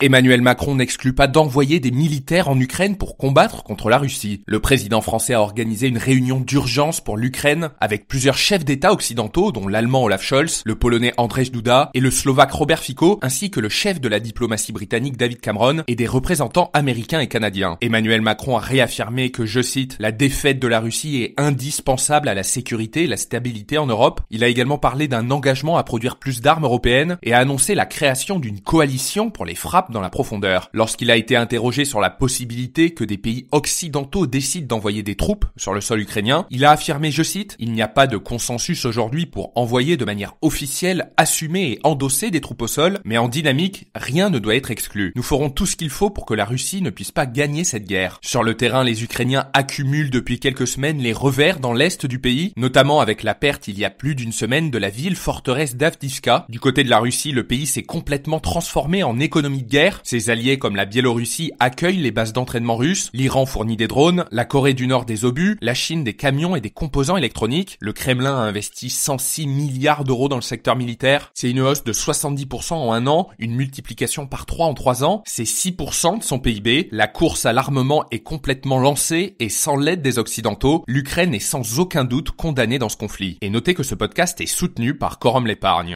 Emmanuel Macron n'exclut pas d'envoyer des militaires en Ukraine pour combattre contre la Russie. Le président français a organisé une réunion d'urgence pour l'Ukraine avec plusieurs chefs d'État occidentaux, dont l'allemand Olaf Scholz, le polonais Andrzej Duda et le slovaque Robert Fico, ainsi que le chef de la diplomatie britannique David Cameron et des représentants américains et canadiens. Emmanuel Macron a réaffirmé que, je cite, « la défaite de la Russie est indispensable à la sécurité et la stabilité en Europe ». Il a également parlé d'un engagement à produire plus d'armes européennes et a annoncé la création d'une coalition pour les frappes dans la profondeur. Lorsqu'il a été interrogé sur la possibilité que des pays occidentaux décident d'envoyer des troupes sur le sol ukrainien, il a affirmé, je cite, « il n'y a pas de consensus aujourd'hui pour envoyer de manière officielle, assumer et endosser des troupes au sol, mais en dynamique, rien ne doit être exclu. Nous ferons tout ce qu'il faut pour que la Russie ne puisse pas gagner cette guerre. » Sur le terrain, les Ukrainiens accumulent depuis quelques semaines les revers dans l'est du pays, notamment avec la perte il y a plus d'une semaine de la ville forteresse d'Avdiivka. Du côté de la Russie, le pays s'est complètement transformé en économie de guerre. Ses alliés comme la Biélorussie accueillent les bases d'entraînement russes, l'Iran fournit des drones, la Corée du Nord des obus, la Chine des camions et des composants électroniques. Le Kremlin a investi 106 milliards d'euros dans le secteur militaire. C'est une hausse de 70% en un an, une multiplication par 3 en 3 ans. C'est 6% de son PIB. La course à l'armement est complètement lancée et sans l'aide des Occidentaux, l'Ukraine est sans aucun doute condamnée dans ce conflit. Et notez que ce podcast est soutenu par Quorum l'épargne.